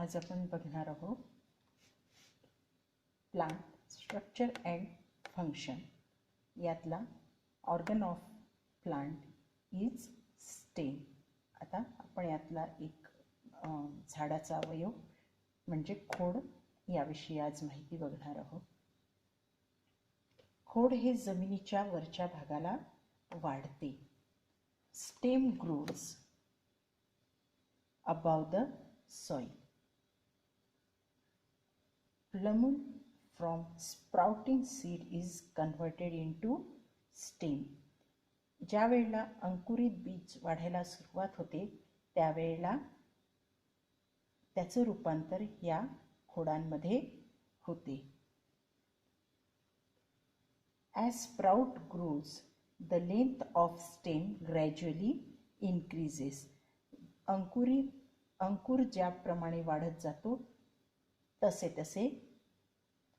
आज आपण बघणार आहोत प्लांट स्ट्रक्चर अँड फंक्शन. यातला organ of plant is stem. आता आपण यातला एक झाडाचा अवयव म्हणजे खोड याविषयी आज माहिती बघणार आहोत. खोड हे जमिनीच्या वरच्या भागाला वाढते. Stem grows above the soil. Plumule from sprouting seed is converted into stem. ज्या वेळेला अंकुरित बीज वाढायला सुरुवात होते त्यावेळेला त्याचे रूपांतर या खोडांमध्ये होते. As sprout grows, the length of stem gradually increases. अंकुर ज्याप्रमाणे वाढत जातो तसे तसे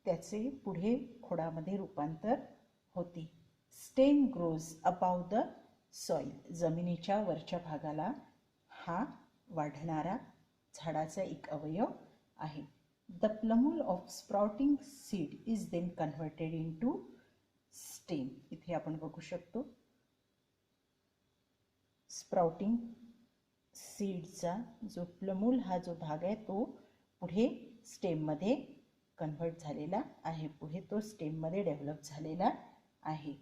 त्याचे पुढे खोडामध्ये रूपांतर होते. Stem grows above the soil. जमिनीच्या वरच्या भागाला हा वाढणारा झाडाचा एक अवयव आहे. The plumule of sprouting seed is then converted into stem. इथे आपण बघू शकतो स्प्राउटिंग सीडचा जो प्लमूल हा जो भाग आहे तो पुढे स्टेममध्ये कन्व्हर्ट झालेला आहे, पुढे तो स्टेममध्ये डेव्हलप झालेला आहे.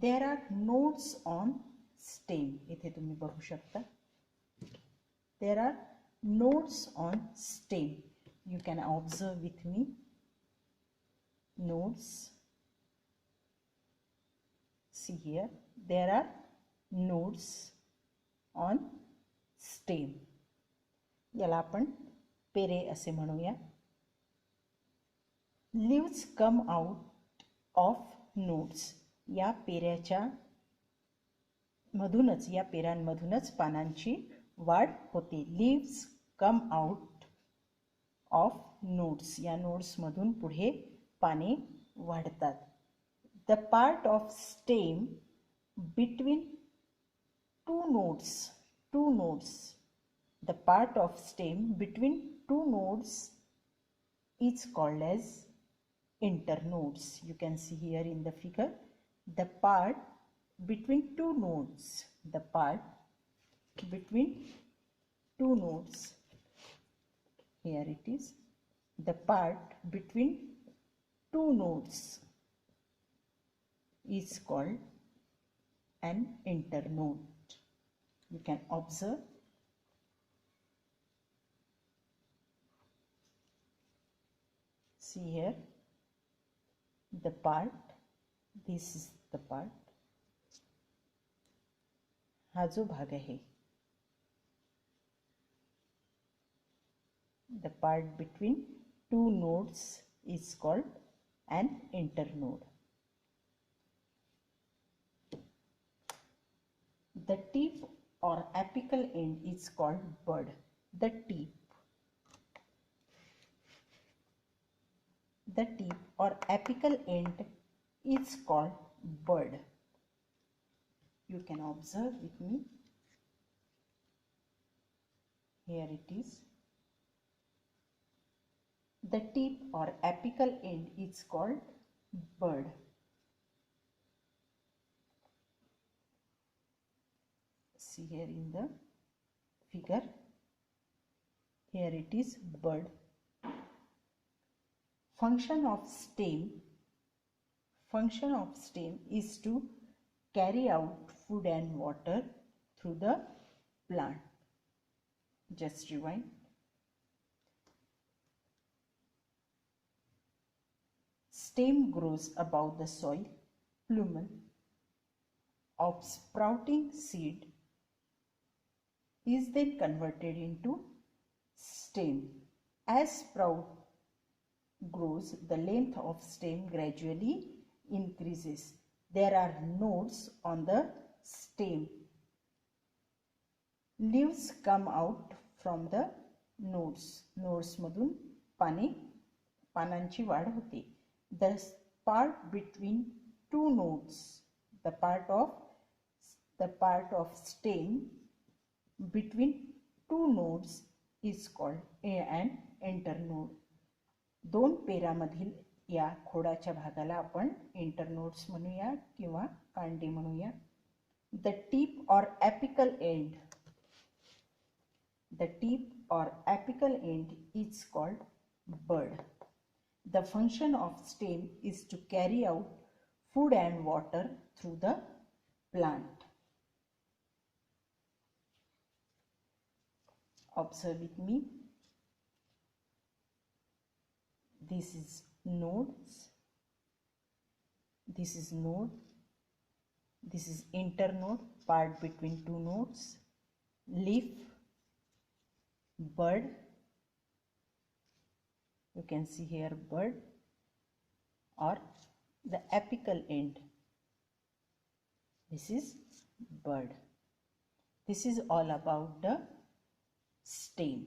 There are nodes on stem. इथे तुम्ही बघू शकता there are nodes on stem. You can observe with me nodes. See here there are nodes on stem. याला आपण पेरे असे म्हणूया. leaves come out of nodes. या पेऱ्याच्या मधूनच या पेरांमधूनच पानांची वाढ होते. leaves come out of nodes. या नोड्स मधून पुढे पाने वाढतात. the part of stem between two nodes, the part of stem between two nodes is called as internodes. You can see here in the figure the part between two nodes, the part between two nodes, here it is, the part between two nodes is called an internode. You can observe see here the part, this is the part, हा जो भाग आहे the part between two nodes is called an internode. The tip or apical end is called bud. The tip or apical end is called bud. You can observe with me. Here it is. The tip or apical end is called bud. See here in the figure, here it is bud. Function of stem is to carry out food and water through the plant. Just rewind. Stem grows above the soil. Plumule of sprouting seed is then converted into stem. As sprout grows, the length of stem gradually increases. There are nodes on the stem. Leaves come out from the nodes. Nodes मधून पानांची वाढ होते. The part between two nodes, the part of stem between two nodes is called an internode. दोन पेरामधील या खोडाच्या भागाला आपण internodes म्हणूया किंवा कांडी म्हणूया. The tip or apical end is called bud. The function of stem is to carry out food and water through the plant. Observe with me. This is nodes. This is node. This is internode, part between two nodes. Leaf, bud. You can see here bud or the apical end. This is bud. This is all about the stem.